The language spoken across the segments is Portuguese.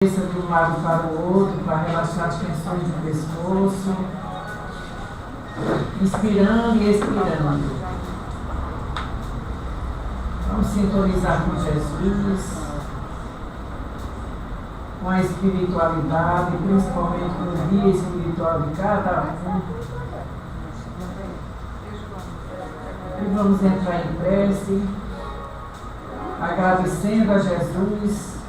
De um lado para o outro, para relaxar as tensões do pescoço, inspirando e expirando. Vamos sintonizar com Jesus, com a espiritualidade, principalmente com o guia espiritual de cada um. E vamos entrar em prece, agradecendo a Jesus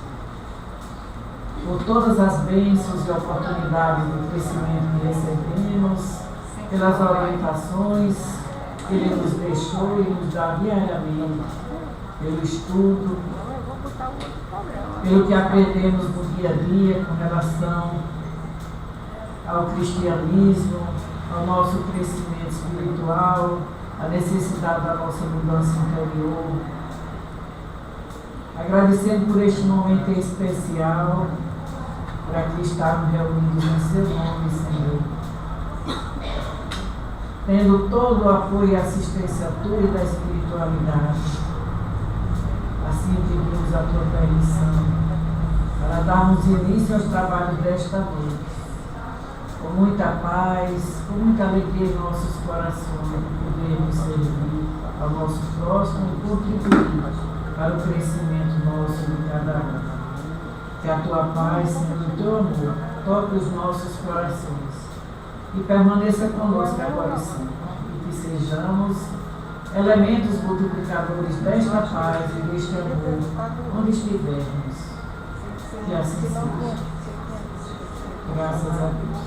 por todas as bênçãos e oportunidades de crescimento que recebemos, pelas orientações que Ele nos deixou e nos dá diariamente, pelo estudo, pelo que aprendemos no dia a dia com relação ao cristianismo, ao nosso crescimento espiritual, à necessidade da nossa mudança interior. Agradecendo por este momento especial, por aqui estarmos reunidos em seu nome, Senhor. Tendo todo o apoio e assistência tua e da espiritualidade. Assim pedimos a tua permissão para darmos início aos trabalhos desta noite. Com muita paz, com muita alegria em nossos corações, podermos servir ao nosso próximo e contribuir para o crescimento nosso de cada um. Que a tua paz, Senhor, o teu amor, toque os nossos corações e permaneça conosco agora e sempre. E que sejamos elementos multiplicadores desta paz e deste amor, onde estivermos. Que assim seja. Graças a Deus.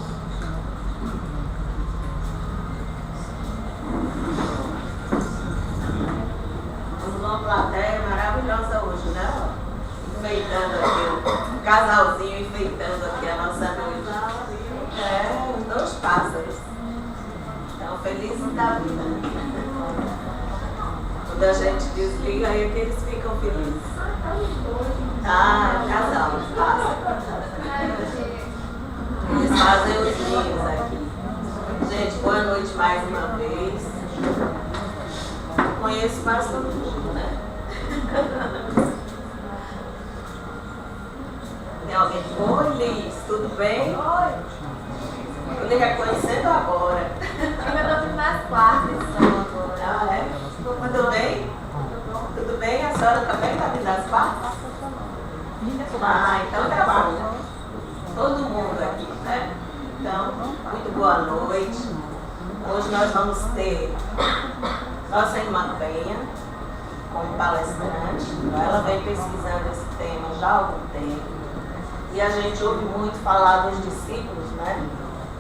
Uma plateia maravilhosa hoje, né? Enfeitando aqui, um casalzinho enfeitando aqui a nossa noite. É, 2 pássaros. Então, felizes da vida. Quando a gente desliga, aí é que eles ficam felizes. Ah, é um casal, os pássaros. Eles fazem os ninhos aqui. Gente, boa noite mais uma vez. Conheço quase todo mundo, né? Tem alguém? Oi, Liz, tudo bem? Oi. Estou lhe reconhecendo agora. Eu estou nas quartas agora. Ah, é? Tudo bem? Tudo bem? A senhora também está vindo das quartas? Ah, então tá bom. Todo mundo aqui, né? Então, muito boa noite. Hoje nós vamos ter nossa irmã Penha como palestrante. Ela vem pesquisando esse tema já há algum tempo. E a gente ouve muito falar dos discípulos, né?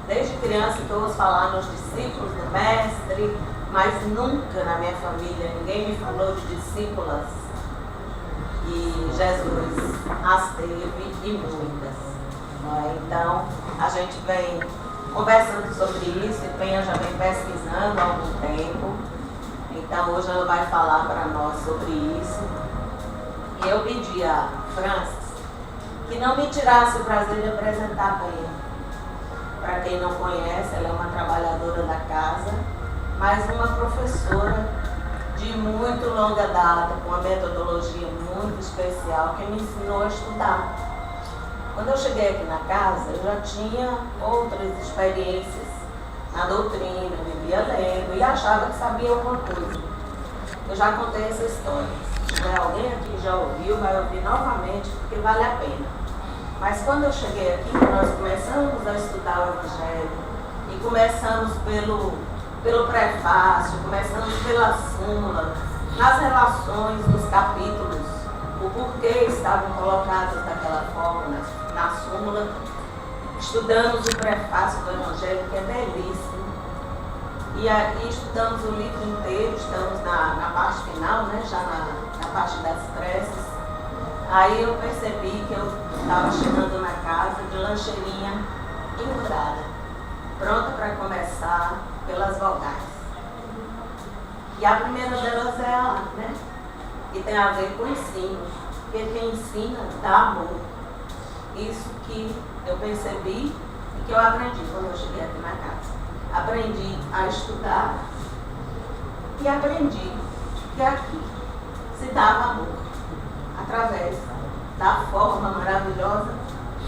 Desde criança que eu ouço falar nos discípulos do mestre, mas nunca na minha família ninguém me falou de discípulas. E Jesus as teve e muitas. Né? Então, a gente vem conversando sobre isso e Penha já vem pesquisando há algum tempo. Então, hoje ela vai falar para nós sobre isso. E eu pedi a Francis que não me tirasse o prazer de apresentar a Penha. Para quem não conhece, ela é uma trabalhadora da casa, mas uma professora de muito longa data, com uma metodologia muito especial, que me ensinou a estudar. Quando eu cheguei aqui na casa, eu já tinha outras experiências na doutrina, vivia lendo e achava que sabia alguma coisa. Eu já contei essa história. Se tiver alguém aqui já ouviu, vai ouvir novamente, porque vale a pena. Mas quando eu cheguei aqui, nós começamos a estudar o Evangelho e começamos pelo prefácio, começamos pela súmula, nas relações dos capítulos, o porquê estavam colocados daquela forma na súmula. Estudamos o prefácio do Evangelho, que é belíssimo, e aí estudamos o livro inteiro, estamos na parte final, né, já na parte das preces. Aí eu percebi que eu estava chegando na casa de lancheirinha pendurada, pronta para começar pelas vogais. E a primeira delas é a, né, que tem a ver com o ensino, porque quem ensina dá amor. Isso que eu percebi e que eu aprendi quando eu cheguei aqui na casa. Aprendi a estudar e aprendi que aqui se dava amor através da forma maravilhosa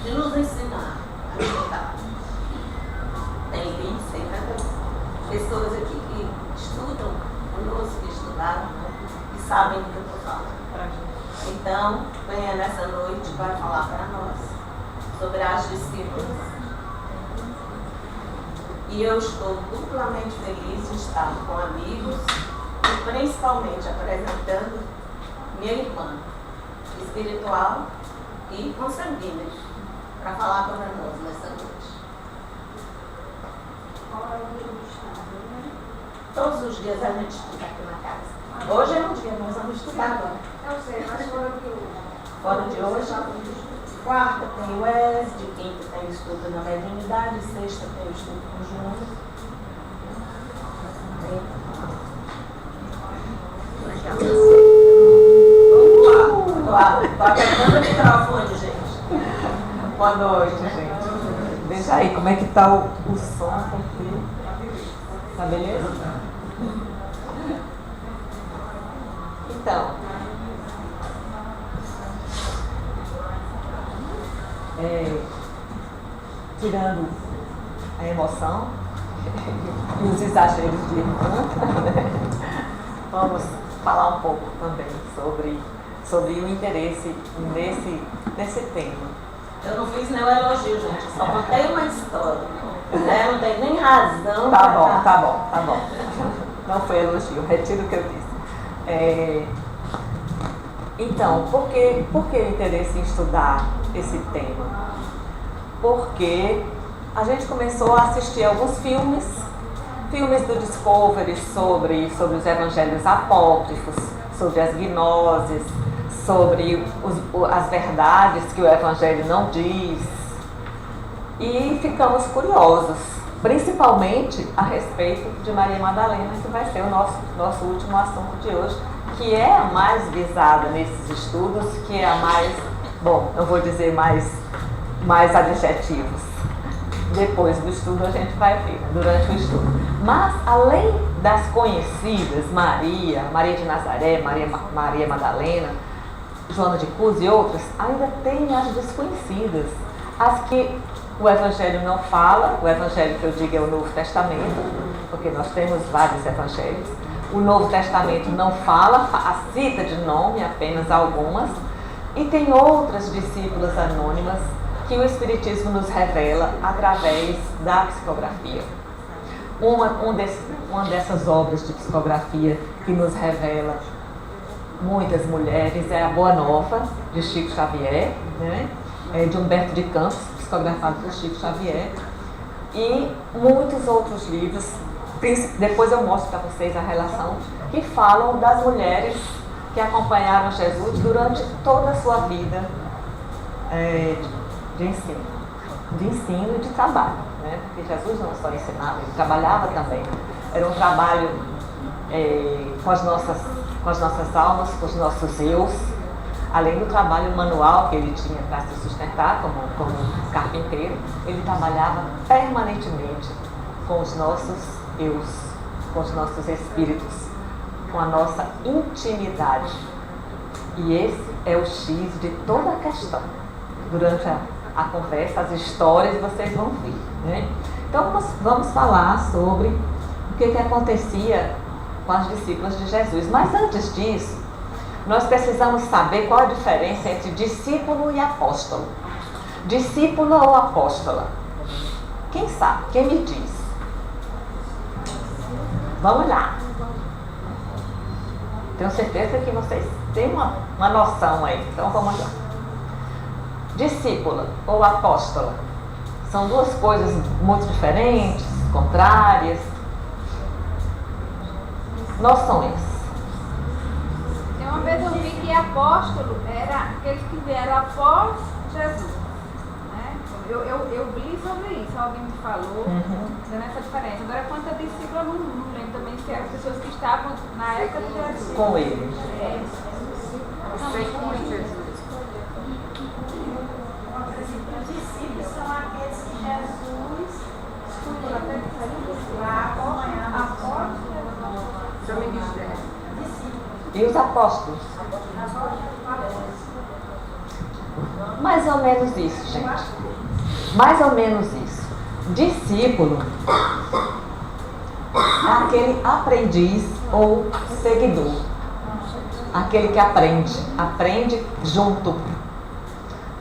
de nos ensinar a meditar. Tem 20, 50 pessoas aqui que estudam conosco, que estudaram, né? E sabem do que eu estou falando. Então, venha nessa noite, vai falar para nós sobre as discípulas. E eu estou duplamente feliz de estar com amigos e principalmente apresentando minha irmã espiritual e consanguínea para falar para nós nessa noite. Todos os dias a gente estuda aqui na casa. Hoje é um dia, nós vamos estudar agora. Eu sei, mas fora de hoje. Fora de hoje, quarta tem o ES, de quinta tem o estudo na mediunidade, sexta tem o estudo conjunto. Tô apertando o microfone, gente. Boa noite, gente. Veja aí como é que tá o som aqui. Tá beleza? Então, tirando a emoção e os exageros de irmã, vamos falar um pouco também sobre o interesse nesse tema. Eu não fiz nenhum elogio, gente. Só contei uma história. Né? Não tem nem razão. Tá bom. Não foi elogio, retiro o que eu disse. Então, por que o interesse em estudar esse tema? Porque a gente começou a assistir alguns filmes do Discovery sobre os evangelhos apócrifos, sobre as gnoses, sobre as verdades que o Evangelho não diz, e ficamos curiosos, principalmente a respeito de Maria Madalena, que vai ser o nosso último assunto de hoje, que é a mais visada nesses estudos, que é a mais, eu vou dizer mais adjetivos. Depois do estudo a gente vai ver, durante o estudo. Mas, além das conhecidas, Maria de Nazaré, Maria Madalena, Joana de Cus e outras, ainda tem as desconhecidas, as que o Evangelho não fala. O Evangelho que eu digo é o Novo Testamento, porque nós temos vários Evangelhos. O Novo Testamento não fala, cita de nome apenas algumas, e tem outras discípulas anônimas que o Espiritismo nos revela através da psicografia. Uma dessas obras de psicografia que nos revela muitas mulheres é a Boa Nova, de Chico Xavier, né? De Humberto de Campos, psicografado por Chico Xavier, e muitos outros livros. Depois eu mostro para vocês a relação, que falam das mulheres que acompanharam Jesus durante toda a sua vida de ensino e de trabalho, né? Porque Jesus não só ensinava, ele trabalhava também. Era um trabalho com as nossas almas, com os nossos eus, além do trabalho manual que ele tinha para se sustentar como carpinteiro. Ele trabalhava permanentemente com os nossos eus, com os nossos espíritos, com a nossa intimidade. E esse é o X de toda a questão. Durante a conversa, as histórias vocês vão ver, né? Então vamos falar sobre o que acontecia com as discípulas de Jesus. Mas antes disso, nós precisamos saber qual a diferença entre discípulo e apóstolo. Discípula ou apóstola? Quem sabe? Quem me diz? Vamos lá. Tenho certeza que vocês têm uma noção aí. Então vamos lá. Discípula ou apóstola são duas coisas muito diferentes, contrárias. Noções. Uma vez eu vi que apóstolo era aqueles que vieram após Jesus, né? Eu li sobre isso, alguém me falou, dando essa diferença. Agora, quanto a discípulo, eu não lembro também se eram pessoas que estavam na época de Jesus. Com ele. Também com Jesus. Os discípulos são aqueles que Jesus vai acompanhar após seu ministério. E os apóstolos? Mais ou menos isso, gente. Mais ou menos isso. Discípulo é aquele aprendiz ou seguidor. Aquele que aprende junto.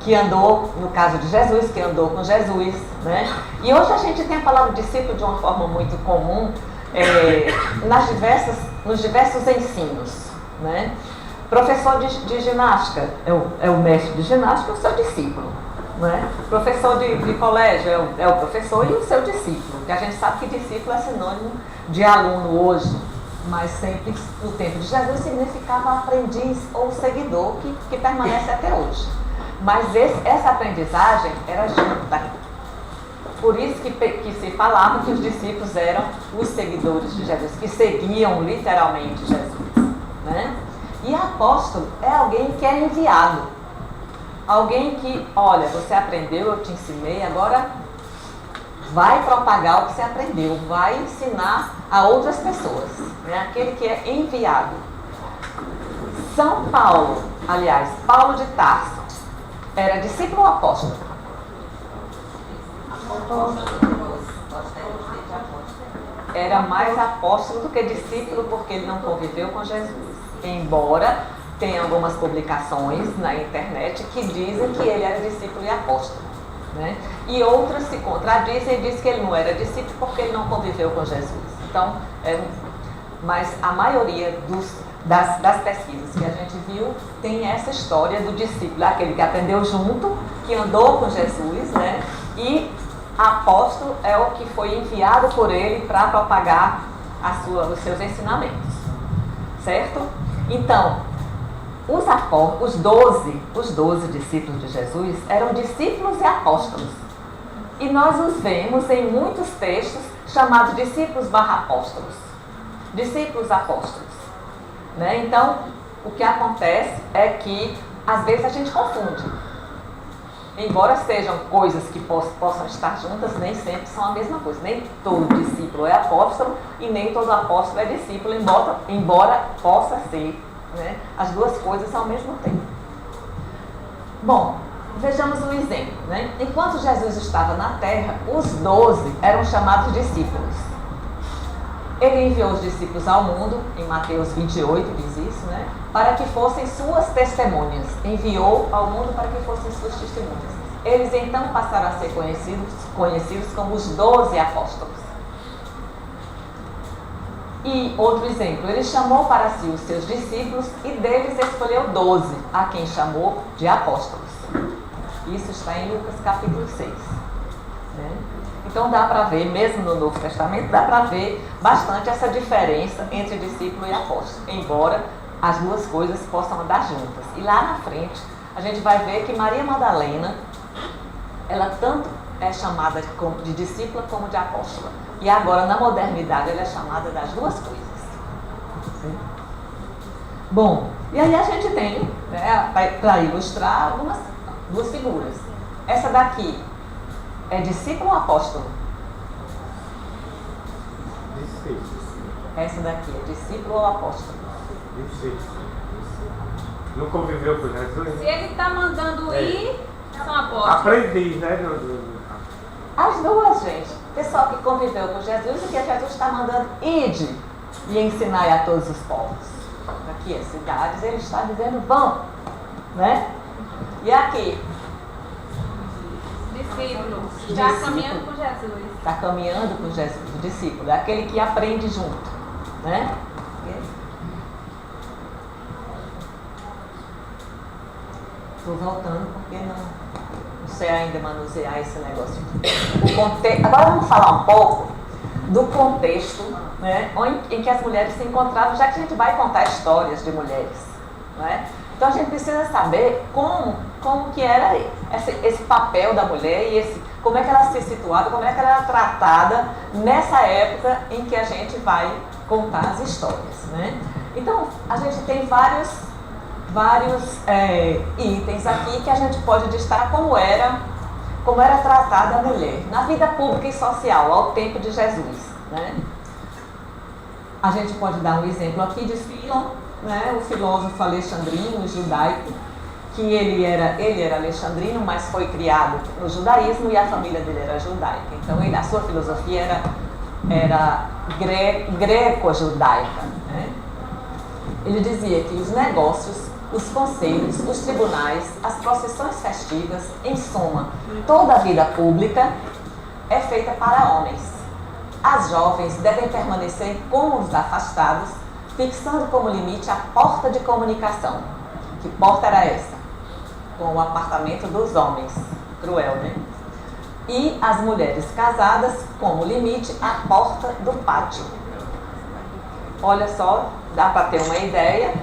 Que andou, no caso de Jesus, que andou com Jesus, né? E hoje a gente tem a palavra discípulo de uma forma muito comum nos diversos ensinos, né? Professor de ginástica é o mestre de ginástica e o seu discípulo, né? Professor de colégio é o professor e o seu discípulo, porque a gente sabe que discípulo é sinônimo de aluno hoje, mas sempre no tempo de Jesus significava aprendiz ou seguidor que permanece até hoje. Mas essa aprendizagem era junta. Por isso que se falava que os discípulos eram os seguidores de Jesus, que seguiam literalmente Jesus, né? E apóstolo é alguém que é enviado. Alguém que, olha, você aprendeu, eu te ensinei, agora vai propagar o que você aprendeu, vai ensinar a outras pessoas, né? Aquele que é enviado. São Paulo, aliás, Paulo de Tarso, era discípulo ou apóstolo? Era mais apóstolo do que discípulo, porque ele não conviveu com Jesus. Embora tenha algumas publicações na internet que dizem que ele era discípulo e apóstolo, né? E outras se contradizem e dizem que ele não era discípulo porque ele não conviveu com Jesus. Então, mas a maioria das pesquisas que a gente viu tem essa história do discípulo, aquele que aprendeu junto, que andou com Jesus, né? E apóstolo é o que foi enviado por ele para propagar os seus ensinamentos, certo? Então, os 12 discípulos de Jesus eram discípulos e apóstolos. E nós os vemos em muitos textos chamados discípulos / apóstolos. Discípulos apóstolos. Né? Então, o que acontece é que, às vezes, a gente confunde. Embora sejam coisas que possam estar juntas, nem sempre são a mesma coisa. Nem todo discípulo é apóstolo e nem todo apóstolo é discípulo, embora possa ser, né, as duas coisas ao mesmo tempo. Bom, vejamos um exemplo. Né? Enquanto Jesus estava na terra, os 12 eram chamados discípulos. Ele enviou os discípulos ao mundo, em Mateus 28 diz isso, né? Para que fossem suas testemunhas. Enviou ao mundo para que fossem suas testemunhas. Eles então passaram a ser conhecidos como os 12 apóstolos. E outro exemplo, ele chamou para si os seus discípulos e deles escolheu 12, a quem chamou de apóstolos. Isso está em Lucas capítulo 6. Né? Então dá para ver, mesmo no Novo Testamento, dá para ver bastante essa diferença entre discípulo e apóstolo, embora as duas coisas possam andar juntas. E lá na frente, a gente vai ver que Maria Madalena, ela tanto é chamada de discípula como de apóstola. E agora, na modernidade, ela é chamada das duas coisas. Sim? Bom, e aí a gente tem, né, para ilustrar, duas figuras. Essa daqui é discípulo ou apóstolo? Discípulo. Essa daqui é discípulo ou apóstolo? Discípulo. Não conviveu com Jesus? Se ele está mandando ir, são apóstolos. Aprendiz, né? As duas, gente. Pessoal que conviveu com Jesus e que Jesus está mandando ide e ensinar a todos os povos. Aqui, as cidades, ele está dizendo vão, né? E aqui? Discípulo. Está caminhando com Jesus. Está caminhando com Jesus, o discípulo. É aquele que aprende junto, né? Estou voltando porque não sei ainda manusear esse negócio. Agora vamos falar um pouco do contexto, né, em que as mulheres se encontravam, já que a gente vai contar histórias de mulheres. Né? Então a gente precisa saber como que era esse papel da mulher e como é que ela se situava, como é que ela era tratada nessa época em que a gente vai contar as histórias. Né? Então a gente tem vários itens aqui que a gente pode destacar como era tratada a mulher na vida pública e social ao tempo de Jesus. Né? A gente pode dar um exemplo aqui de Filon, né, o filósofo alexandrino, judaico, que ele era alexandrino, mas foi criado no judaísmo e a família dele era judaica. Então a sua filosofia era greco-judaica, né? Ele dizia que os negócios, os conselhos, os tribunais, as procissões festivas, em suma, toda a vida pública é feita para homens. As jovens devem permanecer em cômodos afastados, fixando como limite a porta de comunicação. Que porta era essa? Com o apartamento dos homens. Cruel, né? E as mulheres casadas, como limite, a porta do pátio. Olha só, dá para ter uma ideia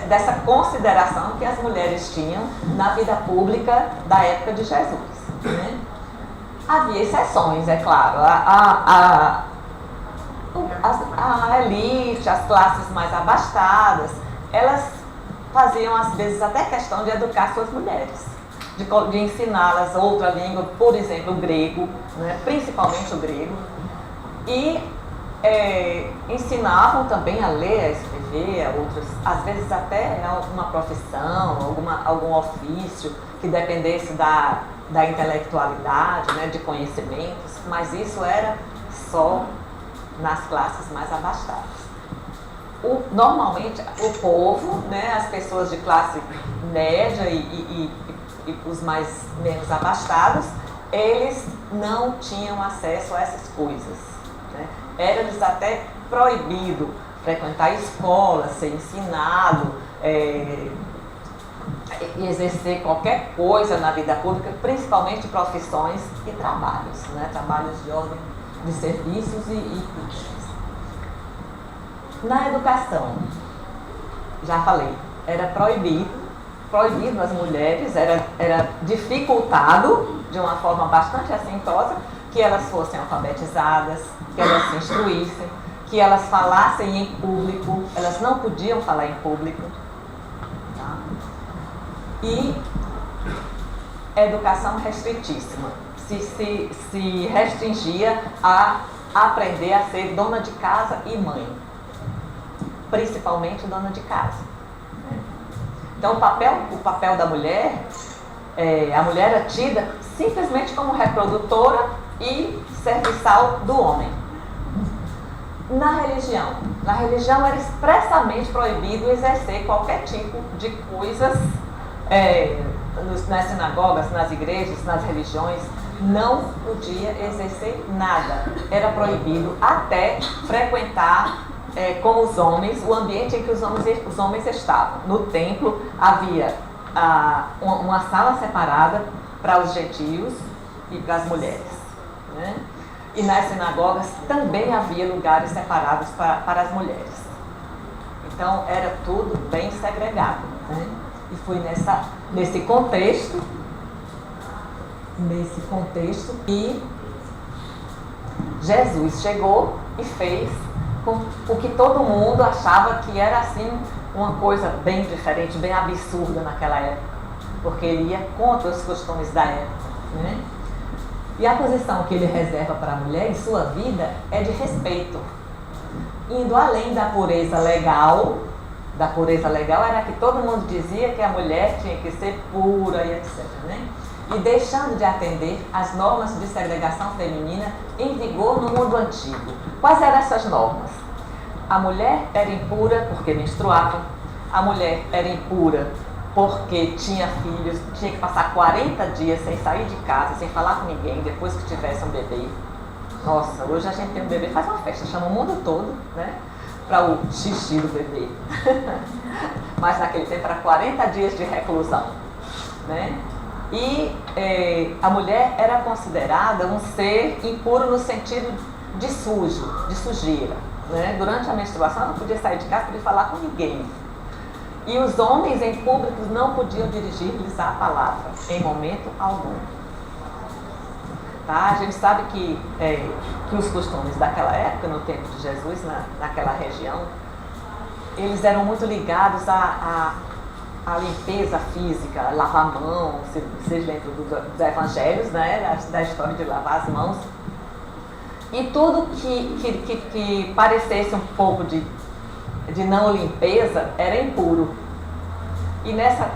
dessa consideração que as mulheres tinham na vida pública da época de Jesus, né? Havia exceções, é claro. A elite, as classes mais abastadas, elas faziam às vezes até questão de educar suas mulheres, de ensiná-las outra língua, por exemplo, o grego, né? Principalmente o grego, e ensinavam também a ler, a escrever, outras, às vezes até alguma profissão, algum ofício que dependesse da intelectualidade, né, de conhecimentos, mas isso era só nas classes mais abastadas. Normalmente o povo, né, as pessoas de classe média e os menos abastados, eles não tinham acesso a essas coisas, né? Era-lhes até proibido frequentar escola, ser ensinado, e exercer qualquer coisa na vida pública, principalmente profissões e trabalhos, né? Trabalhos de ordem de serviços e públicos. Na educação, já falei, era proibido às mulheres, era dificultado de uma forma bastante assintosa que elas fossem alfabetizadas, que elas se instruíssem, que elas falassem em público, elas não podiam falar em público. Tá? E educação restritíssima, se restringia a aprender a ser dona de casa e mãe, principalmente dona de casa. Então o papel da mulher, a mulher era tida simplesmente como reprodutora e serviçal do homem. Na religião era expressamente proibido exercer qualquer tipo de coisas nas sinagogas, nas igrejas, nas religiões. Não podia exercer nada. Era proibido até frequentar com os homens o ambiente em que os homens estavam. No templo havia uma sala separada para os gentios e para as mulheres, né? E nas sinagogas também havia lugares separados para as mulheres. Então era tudo bem segregado, né? E foi nesse contexto que Jesus chegou e fez com o que todo mundo achava que era assim uma coisa bem diferente, bem absurda naquela época, porque ele ia contra os costumes da época, né? E a posição que ele reserva para a mulher em sua vida é de respeito, indo além da pureza legal. Da pureza legal era que todo mundo dizia que a mulher tinha que ser pura e etc, né? E deixando de atender às normas de segregação feminina em vigor no mundo antigo. Quais eram essas normas? A mulher era impura porque menstruava, a mulher era impura porque tinha filhos, tinha que passar 40 dias sem sair de casa, sem falar com ninguém, depois que tivesse um bebê. Nossa, hoje a gente tem um bebê, faz uma festa, chama o mundo todo, né, para o xixi do bebê. Mas naquele tempo era 40 dias de reclusão, né? E a mulher era considerada um ser impuro no sentido de sujo, de sujeira, né? Durante a menstruação ela não podia sair de casa, não podia falar com ninguém. E os homens em público não podiam dirigir-lhes a palavra, em momento algum. Tá? A gente sabe que os costumes daquela época, no tempo de Jesus, naquela região, eles eram muito ligados à limpeza física, lavar a mão. Vocês lembram dos evangelhos, né? Da história de lavar as mãos. E tudo que parecesse um pouco de não limpeza era impuro. E nessa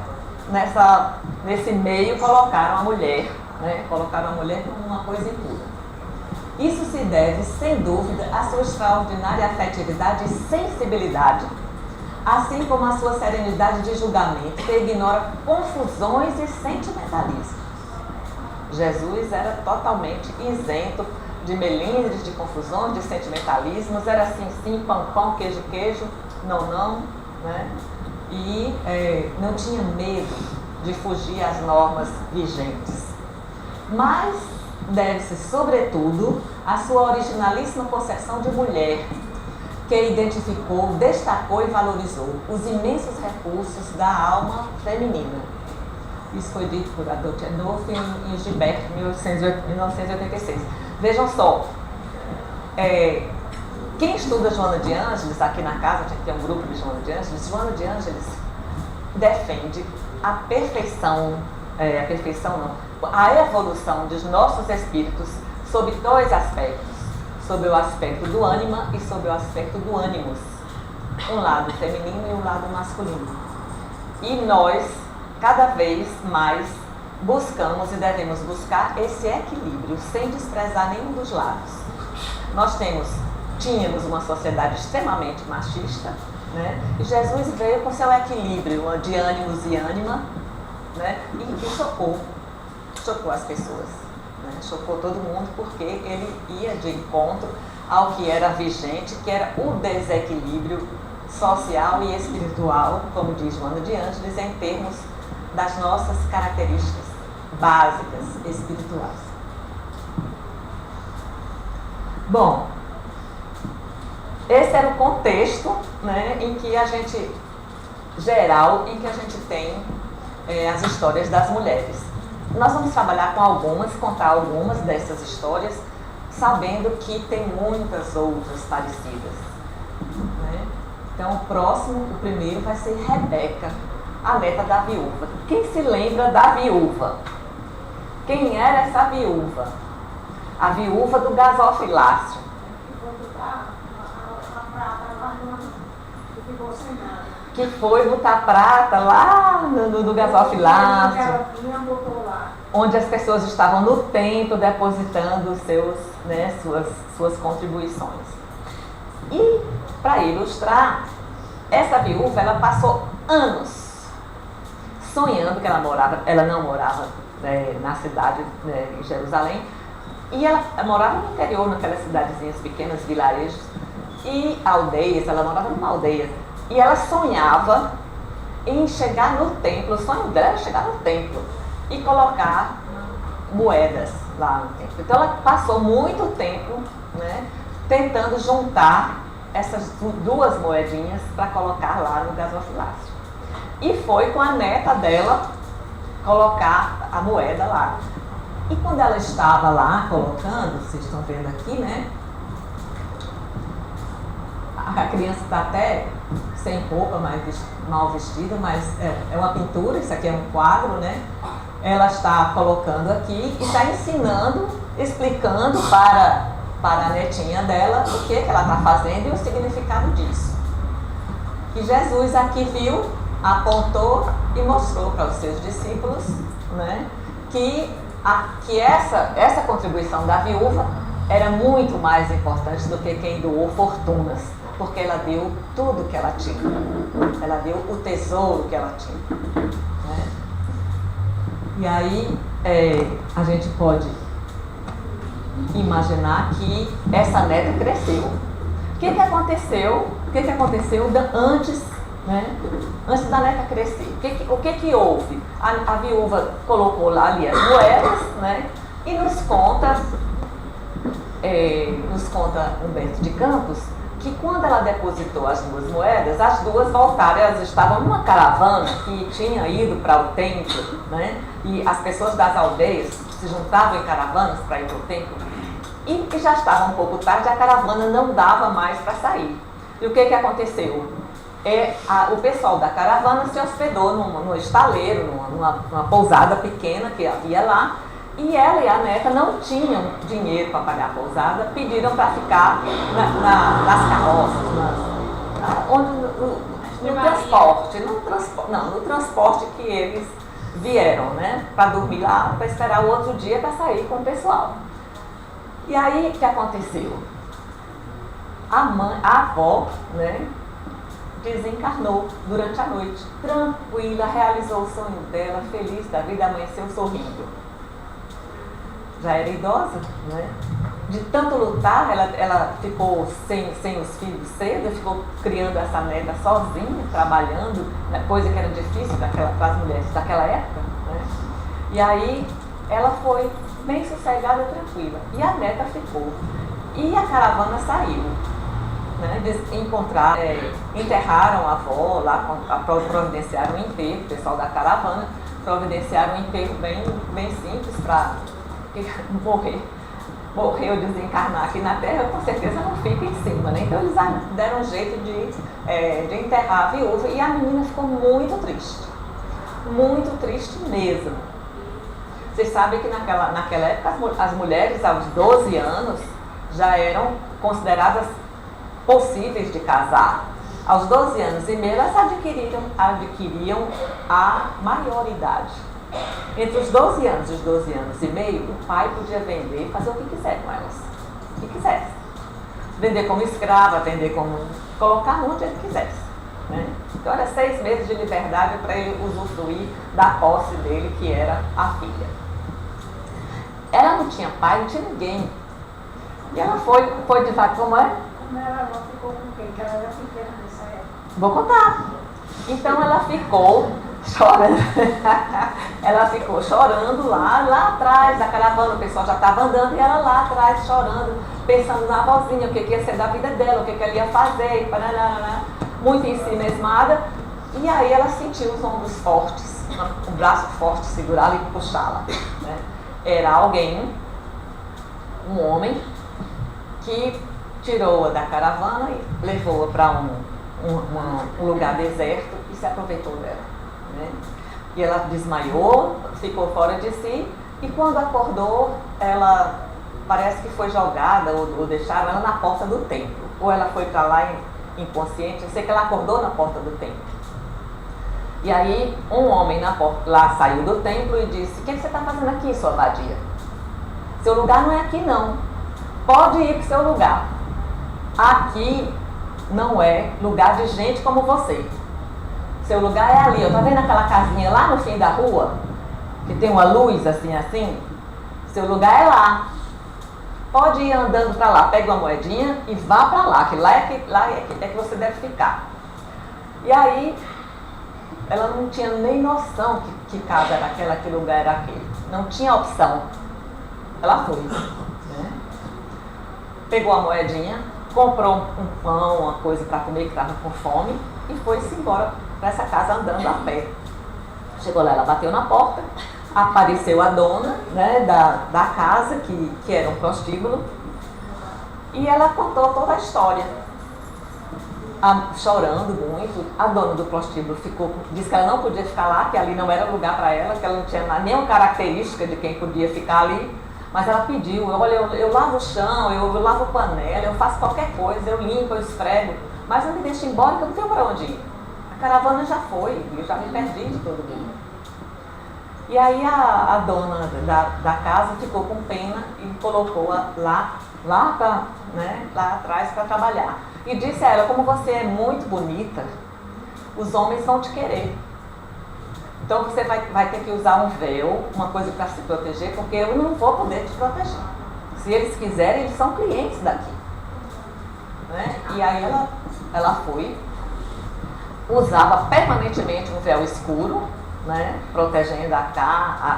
nesse meio colocaram a mulher, né? Colocaram a mulher como uma coisa impura. Isso se deve, sem dúvida, à sua extraordinária afetividade e sensibilidade, assim como à sua serenidade de julgamento, que ignora confusões e sentimentalismos. Jesus era totalmente isento de melindres, de confusões, de sentimentalismos, era sim, sim, pão, pão, queijo, queijo, não, não, né? E não tinha medo de fugir às normas vigentes. Mas deve-se, sobretudo, à sua originalíssima concepção de mulher, que identificou, destacou e valorizou os imensos recursos da alma feminina. Isso foi dito por Adolphe Enoff em Gilbert, em 1986. Vejam só, quem estuda Joana de Ângeles, aqui na casa tem um grupo de Joana de Ângeles, Joana de Ângeles defende a perfeição, a evolução dos nossos espíritos sob dois aspectos, sob o aspecto do ânima e sob o aspecto do ânimos, um lado feminino e um lado masculino. E nós, cada vez mais, buscamos e devemos buscar esse equilíbrio, sem desprezar nenhum dos lados. Nós tínhamos uma sociedade extremamente machista, né? E Jesus veio com seu equilíbrio de ânimos e ânima, né? E chocou as pessoas, né? Chocou todo mundo, porque ele ia de encontro ao que era vigente, que era o desequilíbrio social e espiritual, como diz Joana de Ângeles, em termos das nossas características básicas espirituais. Bom, esse era o contexto, né, em que a gente tem as histórias das mulheres. Nós vamos trabalhar com contar algumas dessas histórias, sabendo que tem muitas outras parecidas, né? Então o primeiro vai ser Rebeca, a neta da viúva. Quem se lembra da viúva? Quem era essa viúva? A viúva do gasofilácio. Que foi botar prata lá no gasofilácio, onde as pessoas estavam no templo depositando suas contribuições. E, para ilustrar, essa viúva, ela passou anos sonhando que ela não morava na cidade, em Jerusalém, e ela morava no interior, naquelas cidadezinhas pequenas, vilarejos e aldeias. Ela morava numa aldeia, e ela sonhava em chegar no templo. O sonho dela era chegar no templo e colocar moedas lá no templo. Então ela passou muito tempo, né, tentando juntar essas duas moedinhas para colocar lá no gasofilácio. E foi com a neta dela colocar a moeda lá. E quando ela estava lá colocando, vocês estão vendo aqui, né? A criança está até sem roupa, mal vestida, mas é uma pintura, isso aqui é um quadro, né? Ela está colocando aqui e está ensinando, explicando para a netinha dela o que ela está fazendo e o significado disso. E Jesus aqui viu, apontou e mostrou para os seus discípulos, né, que essa contribuição da viúva era muito mais importante do que quem doou fortunas, porque ela deu tudo que ela tinha, ela deu o tesouro que ela tinha, né? E aí a gente pode imaginar que essa neta cresceu. O que aconteceu? O que aconteceu antes, né? Antes da neta crescer? O que houve? A viúva colocou lá ali as moedas, né? E nos conta Humberto de Campos que quando ela depositou as duas moedas, as duas voltaram. Elas estavam numa caravana que tinha ido para o templo, né? E as pessoas das aldeias se juntavam em caravanas para ir para o templo. E já estava um pouco tarde, a caravana não dava mais para sair. E o que aconteceu? O pessoal da caravana se hospedou num estaleiro, numa pousada pequena que havia lá, e ela e a neta não tinham dinheiro para pagar a pousada, pediram para ficar nas carroças, no transporte, no transporte que eles vieram, né? Para dormir lá, para esperar o outro dia para sair com o pessoal. E aí, o que aconteceu? A avó, né? Desencarnou durante a noite, tranquila, realizou o sonho dela, feliz da vida, amanheceu sorrindo. Já era idosa, né? De tanto lutar, ela ficou sem os filhos cedo, ficou criando essa neta sozinha, trabalhando, né? Coisa que era difícil para as mulheres daquela época, né? E aí ela foi bem sossegada, tranquila, e a neta ficou. E a caravana saiu. Né, enterraram a avó lá, providenciaram um enterro, o pessoal da caravana providenciaram um enterro bem simples para morrer ou desencarnar aqui na Terra, com certeza não fica em cima, né? Então eles deram um jeito de enterrar a viúva, e a menina ficou muito triste mesmo. Vocês sabem que naquela época as mulheres aos 12 anos já eram consideradas possíveis de casar. Aos 12 anos e meio, elas adquiriam a maioridade. Entre os 12 anos e os 12 anos e meio, o pai podia vender e fazer o que quiser com elas. O que quisesse. Vender como escrava, colocar onde ele quisesse. Né? Então, era 6 meses de liberdade para ele usufruir da posse dele, que era a filha. Ela não tinha pai, não tinha ninguém. E ela foi de fato, como é? Como ela não ficou com quem? Que ela era pequena nessa época. Vou contar. Então ela ficou chorando. Ela ficou chorando lá atrás da caravana. O pessoal já estava andando e ela lá atrás chorando, pensando na avózinha, o que ia ser da vida dela, o que ela ia fazer, muito em si mesmada. E aí ela sentiu os ombros fortes, um braço forte segurá-la e puxá-la. Né? Era alguém, um homem, que tirou-a da caravana e levou-a para um lugar deserto e se aproveitou dela. Né? E ela desmaiou, ficou fora de si, e quando acordou, ela parece que foi jogada ou deixaram ela na porta do templo. Ou ela foi para lá inconsciente, eu sei que ela acordou na porta do templo. E aí um homem na porta lá saiu do templo e disse: "O que você está fazendo aqui, sua vadia? Seu lugar não é aqui não. Pode ir para o seu lugar. Aqui não é lugar de gente como você. Seu lugar é ali. Tá vendo aquela casinha lá no fim da rua? Que tem uma luz assim? Seu lugar é lá. Pode ir andando para lá. Pega uma moedinha e vá para lá. Que lá é que você deve ficar." E aí, ela não tinha nem noção que casa era aquela, que lugar era aquele. Não tinha opção. Ela foi. Né? Pegou a moedinha, comprou um pão, uma coisa para comer, que estava com fome, e foi-se embora para essa casa andando a pé. Chegou lá, ela bateu na porta, apareceu a dona, né, da casa, que era um prostíbulo, e ela contou toda a história. Chorando muito, a dona do prostíbulo disse que ela não podia ficar lá, que ali não era lugar para ela, que ela não tinha nenhuma característica de quem podia ficar ali. Mas ela pediu: "Olha, eu lavo o chão, eu lavo panela, eu faço qualquer coisa, eu limpo, eu esfrego, mas não me deixe embora, que eu não tenho para onde ir. A caravana já foi, eu já me perdi de todo mundo." E aí a dona da casa ficou com pena e colocou-a lá atrás para trabalhar. E disse a ela: "Como você é muito bonita, os homens vão te querer. Então você vai ter que usar um véu, uma coisa para se proteger, porque eu não vou poder te proteger. Se eles quiserem, eles são clientes daqui." Né? E aí ela foi, usava permanentemente um véu escuro, né? Protegendo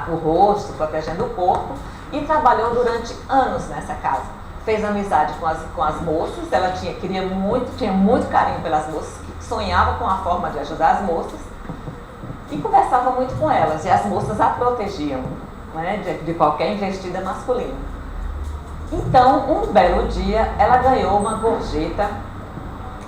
o rosto, protegendo o corpo, e trabalhou durante anos nessa casa. Fez amizade com as moças, ela tinha muito carinho pelas moças, que sonhava com a forma de ajudar as moças, e conversava muito com elas, e as moças a protegiam, né, de qualquer investida masculina. Então, um belo dia, ela ganhou uma gorjeta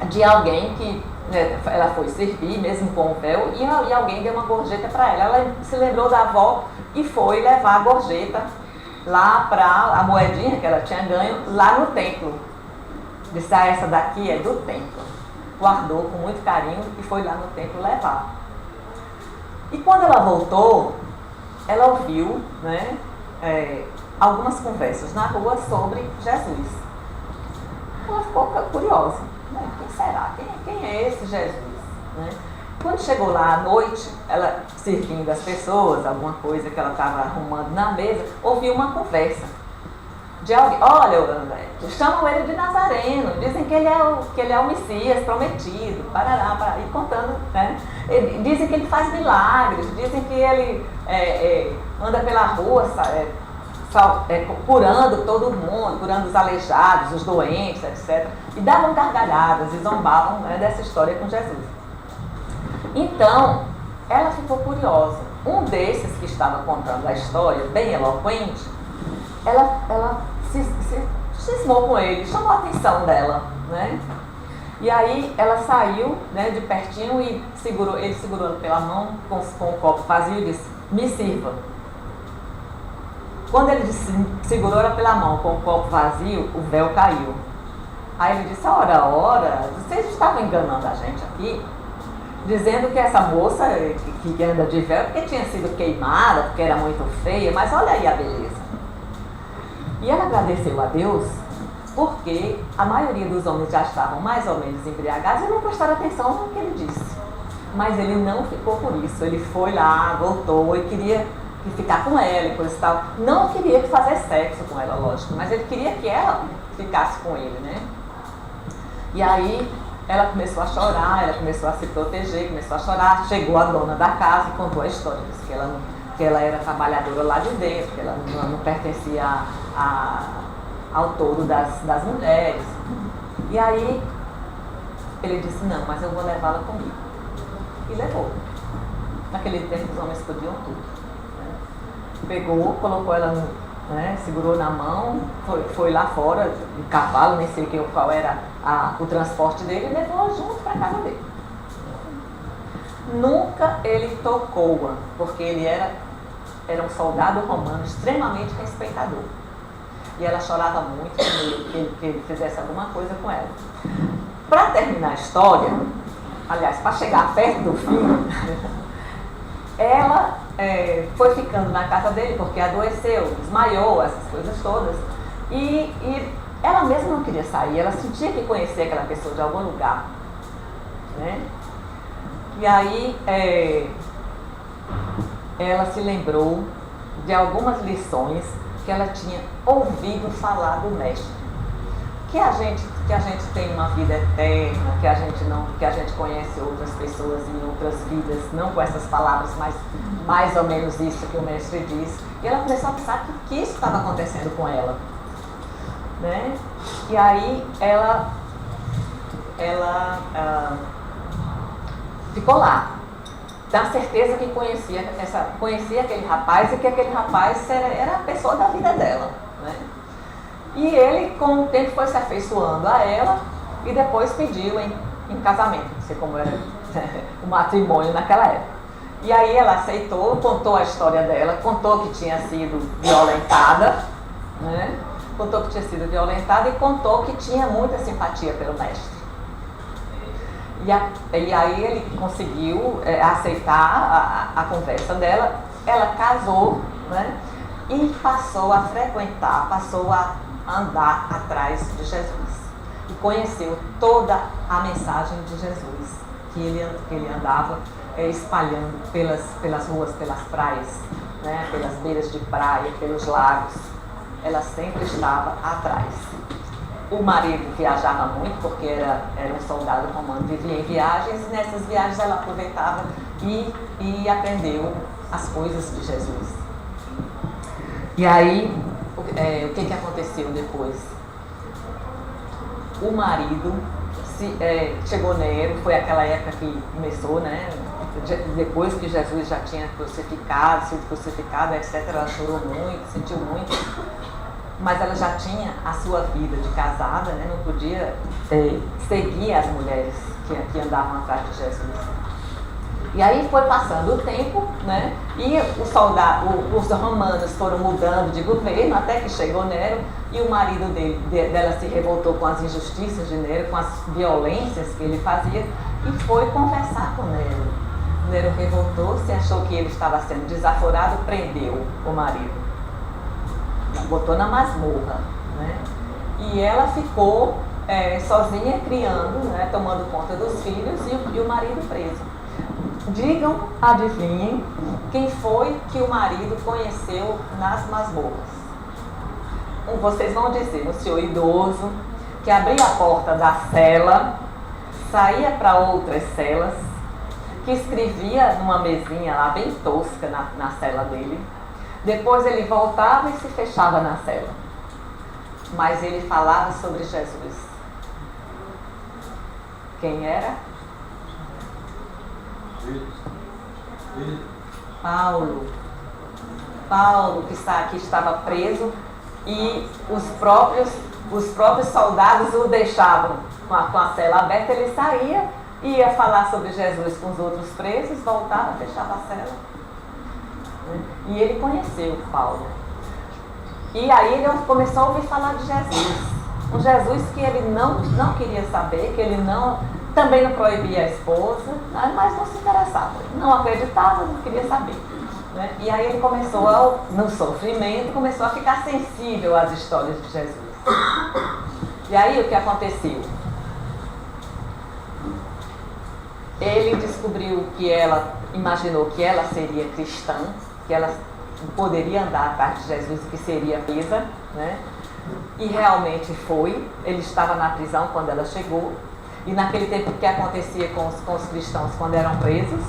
de alguém que, né, ela foi servir, mesmo com o véu, e alguém deu uma gorjeta para ela. Ela se lembrou da avó e foi levar a gorjeta lá para a moedinha que ela tinha ganho, lá no templo. Disse: "Ah, essa daqui é do templo." guardou com muito carinho e foi lá no templo levar. E quando ela voltou, ela ouviu, né, algumas conversas na rua sobre Jesus. Ela ficou curiosa, né? Quem será? Quem é esse Jesus? Né? Quando chegou lá à noite, ela servindo as pessoas, alguma coisa que ela estava arrumando na mesa, ouviu uma conversa de alguém. Olha, chamam ele de Nazareno, dizem que ele é o Messias prometido, parará, e contando, né? Dizem que ele faz milagres, dizem que ele anda pela rua, curando todo mundo, curando os aleijados, os doentes, etc. E davam gargalhadas e zombavam, né, dessa história com Jesus. Então, ela ficou curiosa. Um desses que estava contando a história, bem eloquente, ela se cismou com ele, chamou a atenção dela, né? E aí ela saiu, né, de pertinho e ele segurou pela mão com o copo vazio e disse: me sirva. Quando ele segurou ela pela mão com o copo vazio, o véu caiu. Aí ele disse: ora, vocês estavam enganando a gente aqui, dizendo que essa moça que anda de véu, porque tinha sido queimada, porque era muito feia, mas olha aí a beleza. E ela agradeceu a Deus, porque a maioria dos homens já estavam mais ou menos embriagados e não prestaram atenção no que ele disse. Mas ele não ficou por isso, ele foi lá, voltou e queria ficar com ela e coisa e tal. Não queria fazer sexo com ela, lógico, mas ele queria que ela ficasse com ele, né? E aí ela começou a chorar, ela começou a se proteger, começou a chorar. Chegou a dona da casa e contou a história, disse que ela era trabalhadora lá de dentro, que ela não pertencia ao todo das mulheres. E aí ele disse: não, mas eu vou levá-la comigo. E levou. Naquele tempo os homens podiam tudo, né? Pegou, colocou ela, né, segurou na mão, foi lá fora de cavalo, nem sei qual era o transporte dele, e levou-a junto para a casa dele. Nunca ele tocou-a, porque ele era um soldado romano extremamente respeitador. E ela chorava muito que ele fizesse alguma coisa com ela. Para terminar a história, aliás, para chegar perto do fim, ela foi ficando na casa dele porque adoeceu, desmaiou, essas coisas todas. E ela mesma não queria sair, ela sentia que conhecia aquela pessoa de algum lugar, né? E aí ela se lembrou de algumas lições que ela tinha ouvido falar do Mestre. Que a gente tem uma vida eterna, que a gente conhece outras pessoas em outras vidas, não com essas palavras, mas mais ou menos isso que o Mestre diz. E ela começou a pensar que isso estava acontecendo com ela, né? E aí ela ficou lá, da certeza que conhecia aquele rapaz e que aquele rapaz era a pessoa da vida dela, né? E ele, com o tempo, foi se afeiçoando a ela e depois pediu em casamento, não sei como era o matrimônio naquela época. E aí ela aceitou, contou a história dela, contou que tinha sido violentada, né? Contou que tinha sido violentada e contou que tinha muita simpatia pelo Mestre. E aí ele conseguiu aceitar a conversa dela, ela casou, né? E passou a frequentar, passou a andar atrás de Jesus. E conheceu toda a mensagem de Jesus, que ele andava espalhando pelas ruas, pelas praias, né? Pelas beiras de praia, pelos lagos. Ela sempre estava atrás. O marido viajava muito, porque era um soldado romano, vivia em viagens, e nessas viagens ela aproveitava e aprendeu as coisas de Jesus. E aí, o que aconteceu depois? O marido chegou Nero, foi aquela época que começou, né? Depois que Jesus já tinha sido crucificado, etc., ela chorou muito, sentiu muito. Mas ela já tinha a sua vida de casada, né? Não podia seguir as mulheres que andavam atrás de Jesus. E aí foi passando o tempo, né? E os romanos foram mudando de governo até que chegou Nero e o marido dela se revoltou com as injustiças de Nero, com as violências que ele fazia e foi conversar com Nero. Nero revoltou-se, achou que ele estava sendo desaforado, prendeu o marido, botou na masmorra, né? E ela ficou sozinha criando, né? Tomando conta dos filhos e o marido preso. Digam, adivinhem, quem foi que o marido conheceu nas masmorras? Vocês vão dizer, um senhor idoso que abria a porta da cela, saía para outras celas, que escrevia numa mesinha lá bem tosca na cela dele. Depois ele voltava e se fechava na cela. Mas ele falava sobre Jesus. Quem era? Paulo, que estava preso e os próprios soldados o deixavam com a cela aberta, ele saía, ia falar sobre Jesus com os outros presos, voltava, fechava a cela. E ele conheceu Paulo. E aí ele começou a ouvir falar de Jesus. Um Jesus que ele não queria saber, que ele também não proibia a esposa, mas não se interessava. Não acreditava, não queria saber. Né? E aí ele começou, no sofrimento, começou a ficar sensível às histórias de Jesus. E aí o que aconteceu? Ele descobriu imaginou que ela seria cristã, que ela poderia andar atrás de Jesus, que seria presa, né? E realmente foi. Ele estava na prisão quando ela chegou. E naquele tempo, o que acontecia com os cristãos quando eram presos?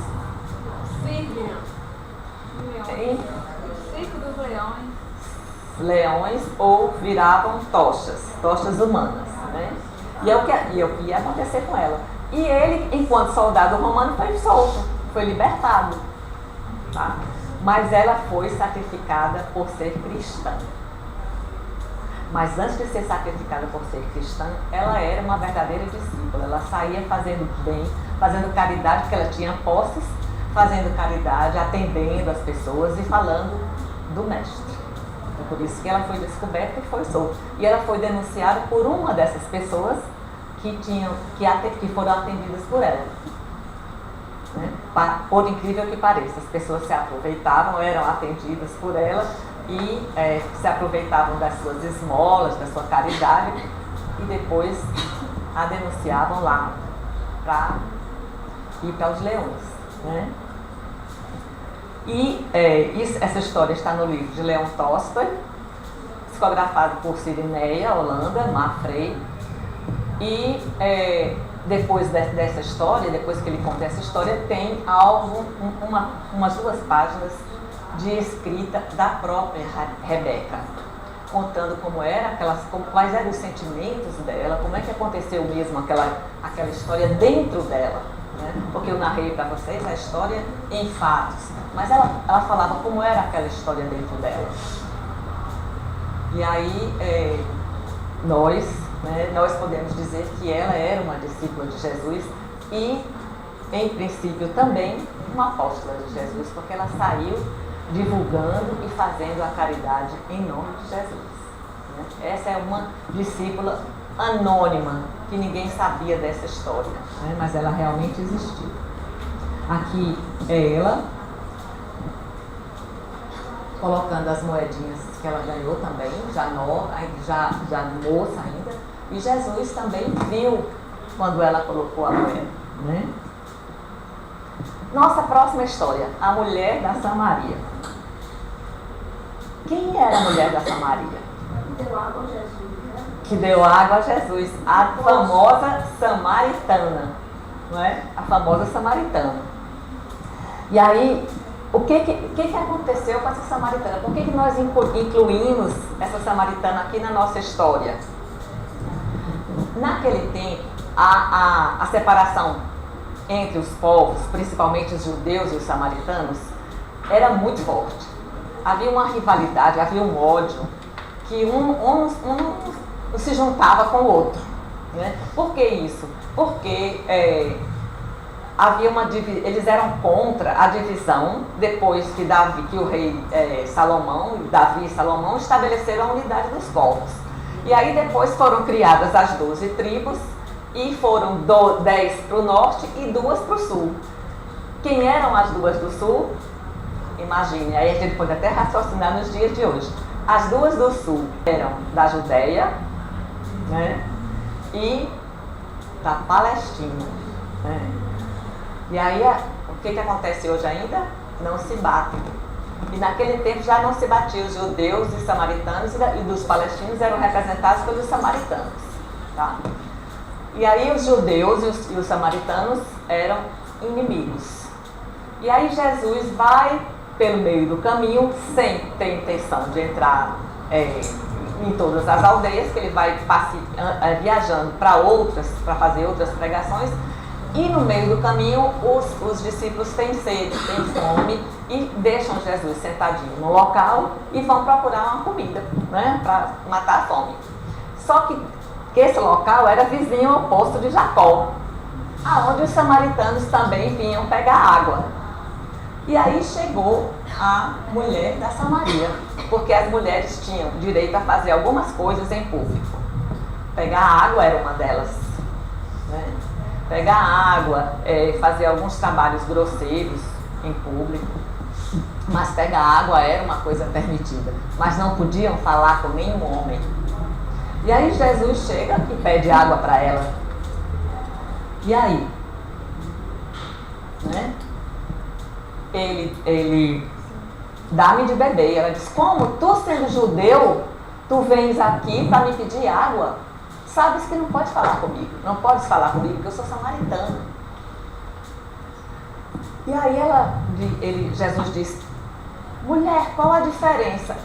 Circo. Circo dos leões. Leões, ou viravam tochas humanas, né? E é o que ia acontecer com ela. E ele, enquanto soldado romano, foi solto, foi libertado. Tá? Mas ela foi sacrificada por ser cristã. Mas antes de ser sacrificada por ser cristã, ela era uma verdadeira discípula. Ela saía fazendo bem, fazendo caridade, porque ela tinha posses, fazendo caridade, atendendo as pessoas e falando do mestre. E por isso que ela foi descoberta e foi solta. E ela foi denunciada por uma dessas pessoas que foram atendidas por ela. Né? Por incrível que pareça, as pessoas se aproveitavam, eram atendidas por ela e se aproveitavam das suas esmolas, da sua caridade e depois a denunciavam lá para ir para os leões. Né? E essa história está no livro de Leon Tolstói, psicografado por Sirineia, Holanda, Mafrey. E depois dessa história, depois que ele conta essa história, tem umas 2 páginas de escrita da própria Rebeca, contando quais eram os sentimentos dela, como é que aconteceu mesmo aquela história dentro dela. Né? Porque eu narrei para vocês a história em fatos, mas ela falava como era aquela história dentro dela. E aí nós podemos dizer que ela era uma discípula de Jesus e, em princípio, também uma apóstola de Jesus, porque ela saiu divulgando e fazendo a caridade em nome de Jesus. Né? Essa é uma discípula anônima, que ninguém sabia dessa história, né? Mas ela realmente existiu. Aqui é ela colocando as moedinhas que ela ganhou também, já moça ainda. E Jesus também viu quando ela colocou a moeda. Né? Nossa próxima história, a mulher da Samaria. Quem era a mulher da Samaria? Deu água a Jesus, né? Que deu água a Jesus, a famosa samaritana. Não é? A famosa samaritana. E aí, o que aconteceu com essa samaritana? Por que nós incluímos essa samaritana aqui na nossa história? Naquele tempo, a separação entre os povos, principalmente os judeus e os samaritanos, era muito forte. Havia uma rivalidade, havia um ódio, que um se juntava com o outro. Né? Por que isso? Porque eles eram contra a divisão, depois que o rei Davi e Salomão estabeleceram a unidade dos povos. E aí depois foram criadas as 12 tribos, e foram 10 para o norte e 2 para o sul. Quem eram as 2 do sul? Imagine, aí a gente pode até raciocinar nos dias de hoje. As 2 do sul eram da Judeia, né, e da Palestina, né? E aí, o que acontece hoje ainda? Não se batem. E naquele tempo já não se batiam. Os judeus e samaritanos e dos palestinos eram representados pelos samaritanos. Tá? E aí os judeus e os samaritanos eram inimigos. E aí Jesus vai pelo meio do caminho, sem ter intenção de entrar em todas as aldeias, que ele vai viajando para fazer outras pregações. E no meio do caminho, os discípulos têm sede, têm fome e deixam Jesus sentadinho no local e vão procurar uma comida, né, para matar a fome. Só que esse local era vizinho ao poço de Jacó, aonde os samaritanos também vinham pegar água. E aí chegou a mulher da Samaria, porque as mulheres tinham direito a fazer algumas coisas em público. Pegar água era uma delas, né? Pegar água, fazer alguns trabalhos grosseiros em público, mas pegar água era uma coisa permitida, mas não podiam falar com nenhum homem. E aí Jesus chega e pede água para ela. E aí? Né? Ele dá-me de beber. Ela diz: como tu sendo judeu, tu vens aqui para me pedir água? Sabes que não pode falar comigo, não podes falar comigo, porque eu sou samaritano. E aí Jesus diz: mulher, qual a diferença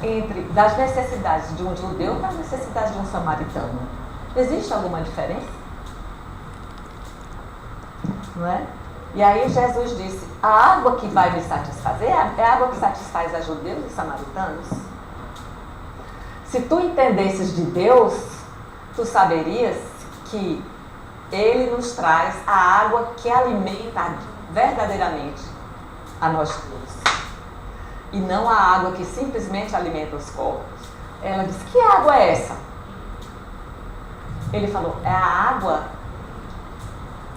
das necessidades de um judeu para as necessidades de um samaritano? Existe alguma diferença? Não é? E aí Jesus disse: a água que vai me satisfazer é a água que satisfaz a judeus e samaritanos. Se tu entendesses de Deus, tu saberias que Ele nos traz a água que alimenta verdadeiramente a nós todos. E não a água que simplesmente alimenta os corpos. Ela disse: que água é essa? Ele falou: é a água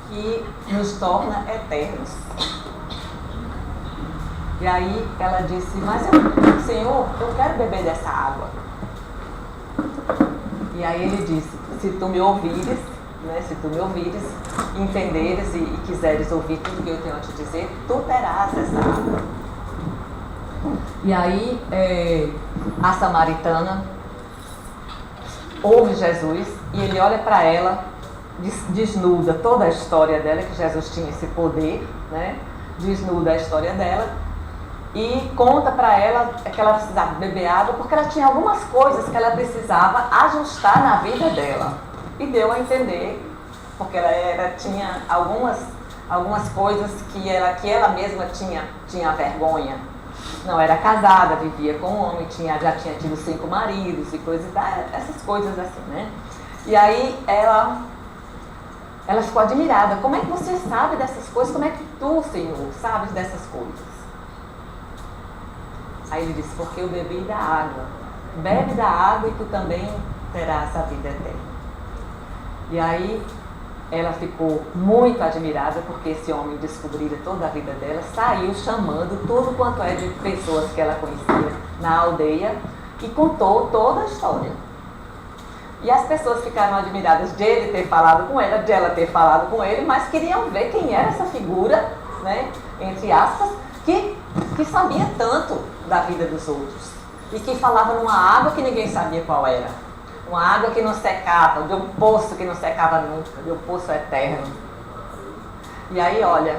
que nos torna eternos. E aí ela disse: mas Senhor, eu quero beber dessa água. E aí ele disse: se tu me ouvires, né, se tu me ouvires, entenderes e quiseres ouvir tudo que eu tenho a te dizer, tu terás essa água. E aí a samaritana ouve Jesus e ele olha para ela, desnuda toda a história dela, que Jesus tinha esse poder, né? Desnuda a história dela e conta para ela que ela precisava beber água, porque ela tinha algumas coisas que ela precisava ajustar na vida dela. E deu a entender, porque ela tinha algumas coisas que ela mesma tinha vergonha. Não era casada, vivia com um homem, já tinha tido 5 maridos e coisas, essas coisas assim, né? E aí ela ficou admirada. Como é que você sabe dessas coisas? Como é que tu, Senhor, sabes dessas coisas? Aí ele disse: porque eu bebi da água. Bebe da água e tu também terás a vida eterna. E aí ela ficou muito admirada, porque esse homem descobrira toda a vida dela, saiu chamando tudo quanto é de pessoas que ela conhecia na aldeia e contou toda a história. E as pessoas ficaram admiradas de ele ter falado com ela, de ela ter falado com ele, mas queriam ver quem era essa figura, né, entre aspas, que sabia tanto da vida dos outros e que falava numa água que ninguém sabia qual era. Uma água que não secava, de um poço que não secava nunca, de um poço eterno. E aí, olha,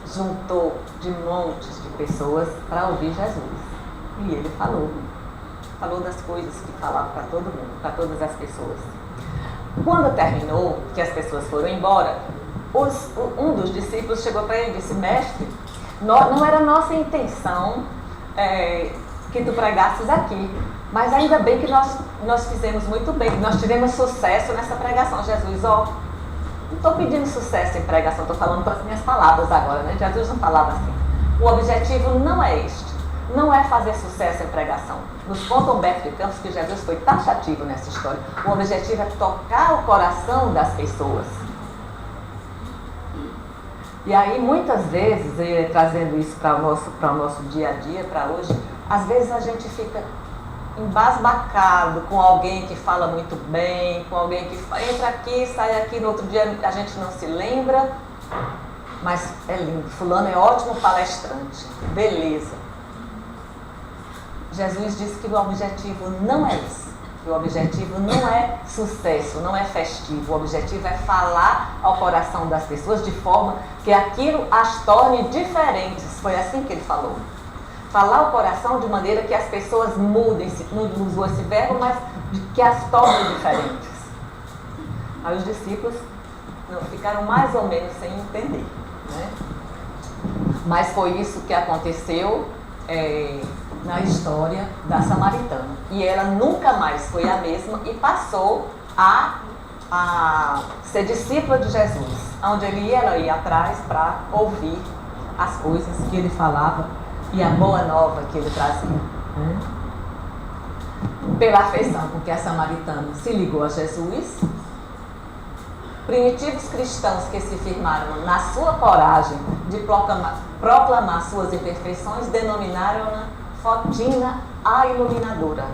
juntou de montes de pessoas para ouvir Jesus. E ele falou das coisas que falava para todo mundo, para todas as pessoas. Quando terminou, que as pessoas foram embora, um dos discípulos chegou para ele e disse: mestre, não era nossa intenção que tu pregasses aqui, mas ainda bem que nós fizemos muito bem, nós tivemos sucesso nessa pregação. Jesus, Não estou pedindo sucesso em pregação, estou falando com as minhas palavras agora, né? Jesus não falava assim. O objetivo não é este. Não é fazer sucesso em pregação. Nos conta Humberto de Campos que Jesus foi taxativo nessa história. O objetivo é tocar o coração das pessoas. E aí, muitas vezes, trazendo isso para o nosso dia a dia, para hoje, às vezes a gente fica embasbacado com alguém que fala muito bem, com alguém que entra aqui, sai aqui, no outro dia a gente não se lembra, mas é lindo. Fulano é ótimo palestrante. Beleza. Jesus disse que o objetivo não é esse. O objetivo não é sucesso, não é festivo. O objetivo é falar ao coração das pessoas de forma que aquilo as torne diferentes. Foi assim que ele falou. Falar ao coração de maneira que as pessoas mudem, não usou esse verbo, mas que as tornem diferentes. Aí os discípulos ficaram mais ou menos sem entender, né? Mas foi isso que aconteceu na história da samaritana. E ela nunca mais foi a mesma e passou a ser discípula de Jesus. Onde ele ia, ela ia atrás para ouvir as coisas que ele falava e a boa nova que ele trazia. Né? Pela afeição com que a samaritana se ligou a Jesus, primitivos cristãos que se firmaram na sua coragem de proclamar suas imperfeições denominaram-na Fotina a Iluminadora.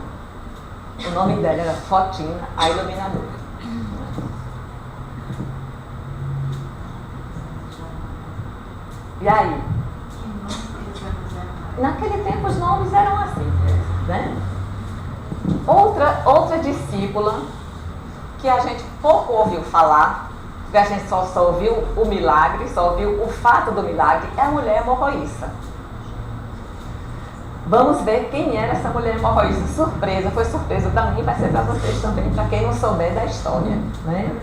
O nome dela era Fotina a Iluminadora. E aí? Naquele tempo os nomes eram assim, né? Outra discípula que a gente pouco ouviu falar, porque a gente só ouviu o milagre, só ouviu o fato do milagre, é a mulher hemorroíça. Vamos ver quem era essa mulher hemorroíça. Surpresa, foi surpresa para mim, vai ser para vocês também, para quem não souber da história, né?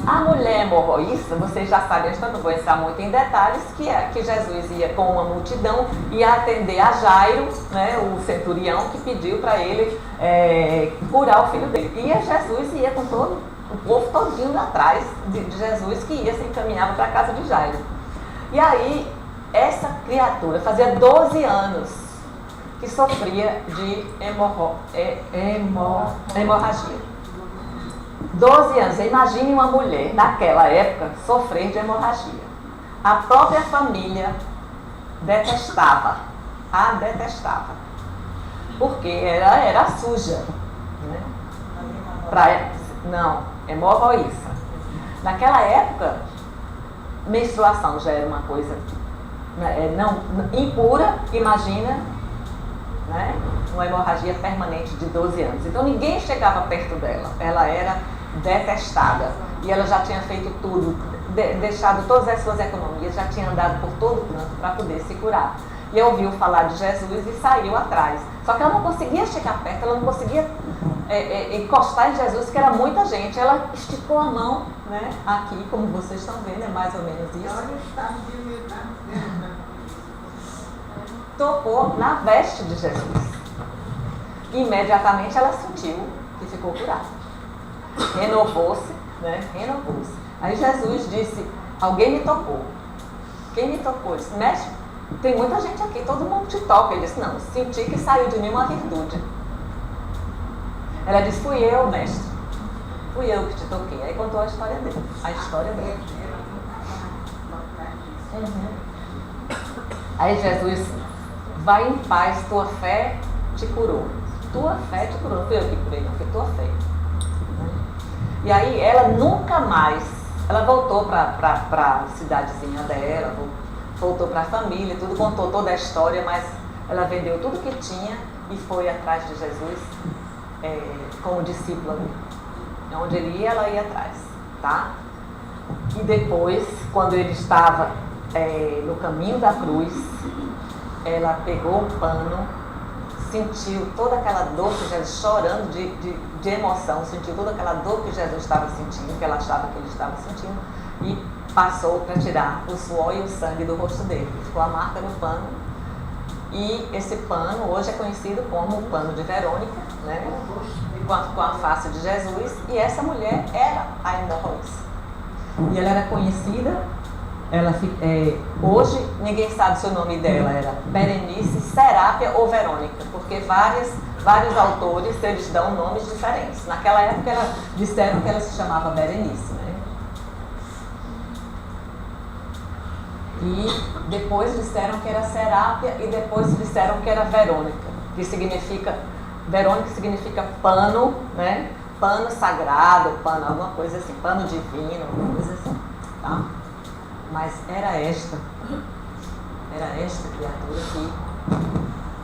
A mulher hemorroíça, vocês já sabem, eu não vou entrar muito em detalhes, que Jesus ia com uma multidão e atender a Jairo, né, o centurião que pediu para ele curar o filho dele. E Jesus ia com todo o povo todinho atrás de Jesus, que ia se encaminhava para a casa de Jairo. E aí, essa criatura fazia 12 anos que sofria de hemorragia. 12 anos, imagine uma mulher naquela época sofrer de hemorragia. A própria família detestava, porque era suja, né? Hemorroíça. Naquela época, menstruação já era uma coisa impura, imagina, né? Uma hemorragia permanente de 12 anos. Então ninguém chegava perto dela, ela era detestada. E ela já tinha feito tudo, deixado todas as suas economias, já tinha andado por todo canto para poder se curar. E ouviu falar de Jesus e saiu atrás. Só que ela não conseguia chegar perto, ela não conseguia encostar em Jesus, que era muita gente. Ela esticou a mão, né, aqui, como vocês estão vendo, é mais ou menos isso. Tocou na veste de Jesus. Imediatamente ela sentiu que ficou curada. Renovou-se, né? Renovou-se. Aí Jesus disse, alguém me tocou. Quem me tocou? Ele disse, mestre, tem muita gente aqui, todo mundo te toca. Ele disse, não, senti que saiu de mim uma virtude. Ela disse, fui eu, mestre. Fui eu que te toquei. Aí contou a história dele. Aí Jesus, vai em paz, tua fé te curou. Tua fé te curou. Não fui eu que curei, não, foi tua fé. E aí ela nunca mais, ela voltou para a cidadezinha dela, voltou para a família, tudo, contou toda a história, mas ela vendeu tudo que tinha e foi atrás de Jesus como discípula. Onde ele ia, ela ia atrás, tá? E depois, quando ele estava no caminho da cruz, ela pegou um pano, sentiu toda aquela dor que Jesus, chorando de emoção, sentiu toda aquela dor que Jesus estava sentindo, que ela achava que ele estava sentindo, e passou para tirar o suor e o sangue do rosto dele. Ficou a marca no pano. E esse pano hoje é conhecido como o pano de Verônica, né? com a face de Jesus, e essa mulher era ainda Rosa. E ela era conhecida, hoje ninguém sabe se o nome dela era Berenice, Serápia ou Verônica, porque vários autores eles dão nomes diferentes. Naquela época disseram que ela se chamava Berenice, né? E depois disseram que era Serápia e depois disseram que era Verônica, que significa, Verônica significa pano, né? Pano sagrado, pano, alguma coisa assim, pano divino, alguma coisa assim, tá? Mas era esta criatura que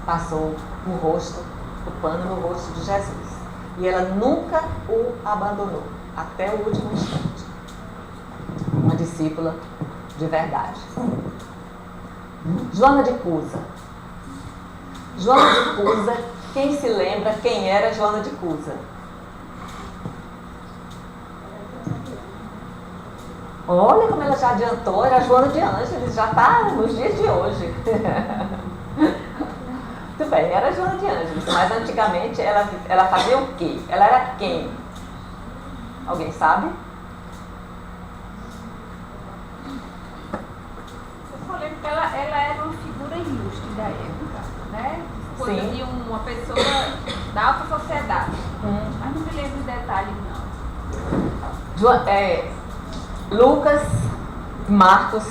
passou o pano no rosto de Jesus. E ela nunca o abandonou, até o último instante. Uma discípula de verdade. Joana de Cusa. Joana de Cusa, quem se lembra quem era Joana de Cusa? Olha como ela já adiantou, era Joana de Ângeles, já está nos dias de hoje. Muito bem, era Joana de Ângeles, mas antigamente ela fazia o quê? Ela era quem? Alguém sabe? Eu só lembro que ela era uma figura ilustre da época, né? Coisa Sim. de uma pessoa da alta sociedade. Mas não me lembro de detalhes, não. Lucas e Marcos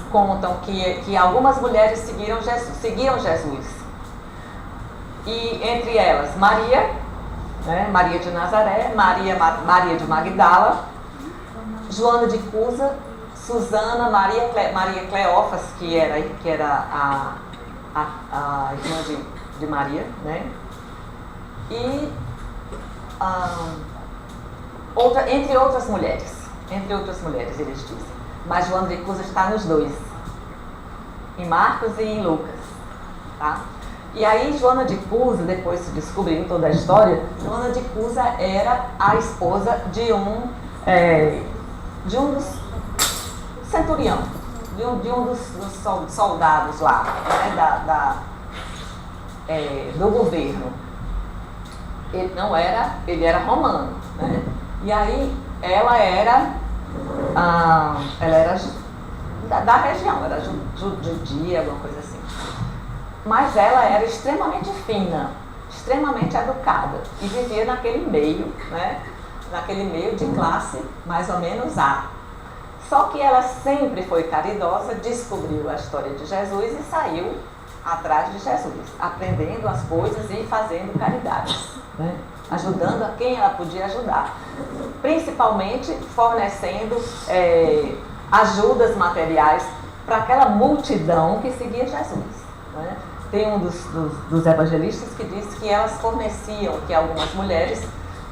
contam que algumas mulheres seguiam Jesus. E entre elas Maria, né, Maria de Nazaré, Maria de Magdala, Joana de Cusa, Susana, Maria Cleófas, que era a irmã de Maria, né? E entre outras mulheres, eles dizem. Mas Joana de Cusa está nos dois, em Marcos e em Lucas, tá? E aí Joana de Cusa, depois se descobriu toda a história, Joana de Cusa era a esposa de um dos centurião, de um dos soldados lá, né, do governo. Ele era romano, né? E aí ela era da região, era judia, alguma coisa assim. Mas ela era extremamente fina, extremamente educada e vivia naquele meio, né? Naquele meio de classe mais ou menos A. Só que ela sempre foi caridosa, descobriu a história de Jesus e saiu atrás de Jesus, aprendendo as coisas e fazendo caridades, né? Ajudando a quem ela podia ajudar, principalmente fornecendo ajudas materiais para aquela multidão que seguia Jesus, né? Tem um dos evangelistas que diz que elas forneciam, que algumas mulheres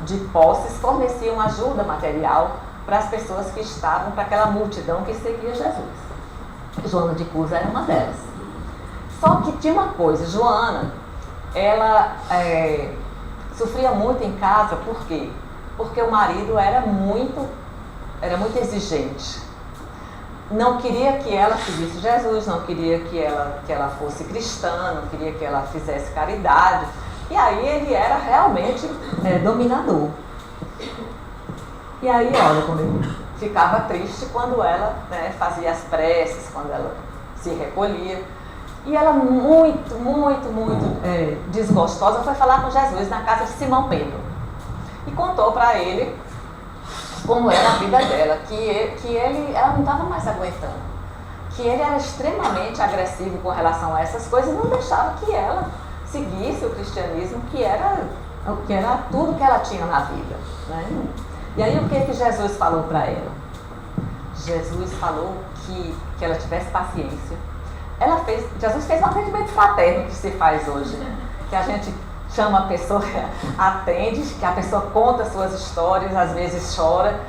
de posses forneciam ajuda material para as pessoas que estavam, para aquela multidão que seguia Jesus. Joana de Cusa era uma delas. Só que tinha uma coisa, Joana, ela sofria muito em casa, por quê? Porque o marido era muito exigente. Não queria que ela seguisse Jesus, não queria que ela fosse cristã, não queria que ela fizesse caridade. E aí ele era realmente dominador. E aí, olha como ele ficava triste quando ela, né, fazia as preces, quando ela se recolhia. E ela muito desgostosa foi falar com Jesus na casa de Simão Pedro. E contou para ele como era a vida dela, ela não estava mais aguentando. Que ele era extremamente agressivo com relação a essas coisas e não deixava que ela seguisse o cristianismo, que era tudo que ela tinha na vida, né? E aí o que Jesus falou para ela? Jesus falou que ela tivesse paciência. Jesus fez um atendimento fraterno que se faz hoje, que a gente chama a pessoa, atende, que a pessoa conta suas histórias, às vezes chora,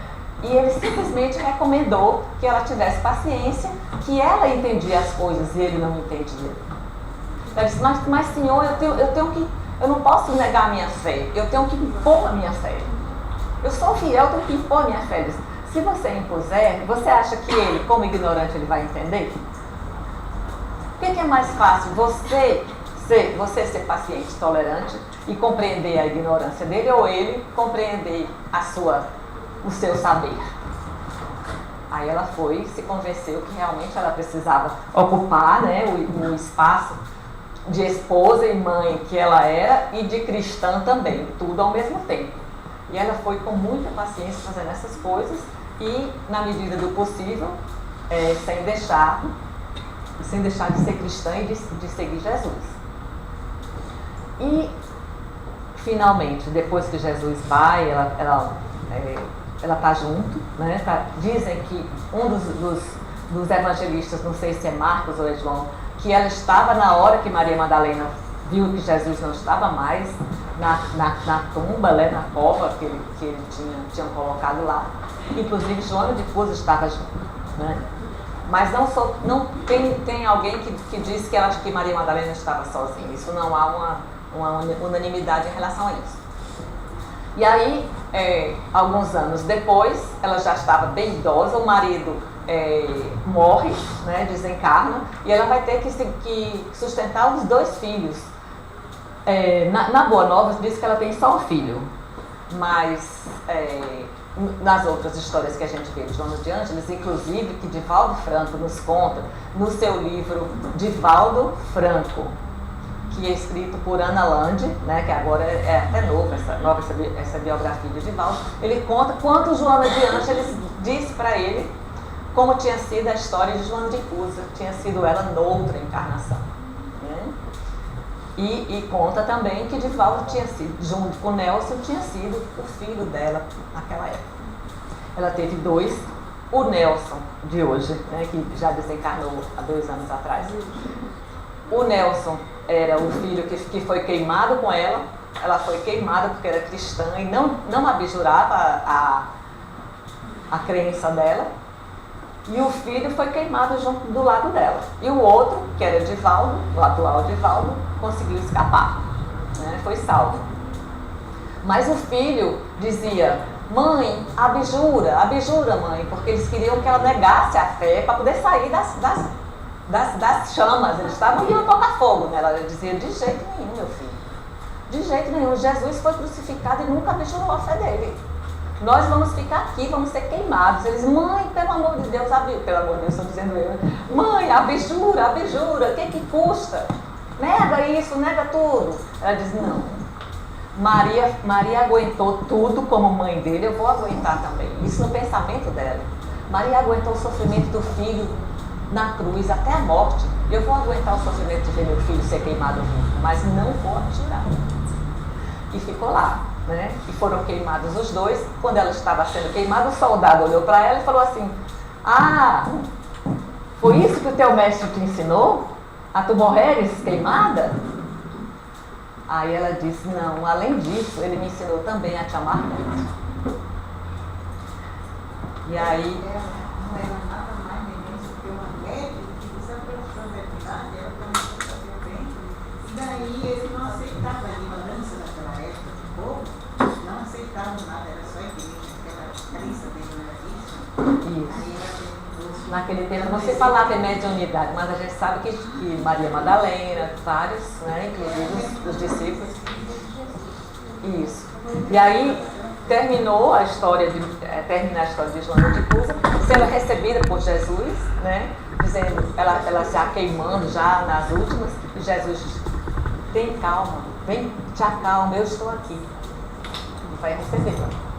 e ele simplesmente recomendou que ela tivesse paciência, que ela entendia as coisas e ele não entendia. Ela disse, mas Senhor, eu não posso negar a minha fé, eu tenho que impor a minha fé. Eu sou fiel, eu tenho que impor a minha fé. Ele disse, se você impuser, você acha que ele, como ignorante, ele vai entender? O que é mais fácil? Você você ser paciente, tolerante e compreender a ignorância dele, ou ele compreender o seu saber. Aí ela foi, se convenceu que realmente ela precisava ocupar, né, o espaço de esposa e mãe que ela era e de cristã também, tudo ao mesmo tempo. E ela foi com muita paciência fazendo essas coisas e, na medida do possível, sem deixar de ser cristã e de seguir Jesus. E, finalmente, depois que Jesus vai, ela está junto, né? Dizem que um dos evangelistas, não sei se é Marcos ou é João, que ela estava na hora que Maria Madalena viu que Jesus não estava mais na tumba, né, na cova que ele tinham colocado lá. Inclusive Joana de Cusa estava junto, né? Mas não tem alguém que diz que Maria Madalena estava sozinha. Isso não há uma unanimidade em relação a isso. E aí, alguns anos depois, ela já estava bem idosa, o marido morre, né, desencarna, e ela vai ter que sustentar os 2 filhos. Na Boa Nova diz que ela tem só um filho, mas nas outras histórias que a gente vê de Joana de Ângeles, inclusive que Divaldo Franco nos conta no seu livro Divaldo Franco, que é escrito por Ana Lande, né, que agora é até nova essa biografia de Divaldo. Ele conta quanto Joana de Ângeles disse para ele como tinha sido a história de Joana de Cusa, tinha sido ela noutra encarnação, né? E conta também que Divaldo tinha sido, junto com Nelson, tinha sido o filho dela naquela época. Ela teve 2, o Nelson de hoje, né, que já desencarnou há 2 anos atrás. O Nelson era o filho que foi queimado com ela. Ela foi queimada porque era cristã e não abjurava a crença dela. E o filho foi queimado junto do lado dela. E o outro, que era Divaldo, o atual Divaldo, conseguiu escapar, né? Foi salvo. Mas o filho dizia: mãe, abjura mãe, porque eles queriam que ela negasse a fé para poder sair das chamas. Eles iam tocar fogo nela. Ela dizia: de jeito nenhum, meu filho, de jeito nenhum. Jesus foi crucificado e nunca abjurou a fé dele. Nós vamos ficar aqui, vamos ser queimados. Eles: mãe, pelo amor de Deus, pelo amor de Deus, estou dizendo eu, mãe, abjura, o que custa? Nega isso, nega tudo. Ela diz: não, Maria aguentou tudo como mãe dele, eu vou aguentar também. Isso no pensamento dela. Maria aguentou o sofrimento do filho na cruz até a morte. Eu vou aguentar o sofrimento de ver meu filho ser queimado vivo, mas não vou abjurar. E ficou lá, né? E foram queimados os 2. Quando ela estava sendo queimada, o soldado olhou para ela e falou assim: ah, foi isso que o teu mestre te ensinou? A tu morreres queimada? Aí ela disse: não, além disso, ele me ensinou também a te amar muito. E aí... Não era nada mais nem menos do que uma médica que disse a profundidade, ela começou a fazer o bem. E daí ele não aceitava a ignorância naquela época do povo, não aceitava nada, era só a igreja, aquela crença dele não era isso. Aí ela perguntou. Naquele tempo não se falava em mediunidade, mas a gente sabe que Maria Madalena, vários, né, inclusive os discípulos. Isso. E aí termina a história de Joana de Cusa, sendo recebida por Jesus, né, dizendo, ela se queimando já nas últimas, e Jesus diz: tem calma, vem, te acalma, eu estou aqui. E vai recebê-la.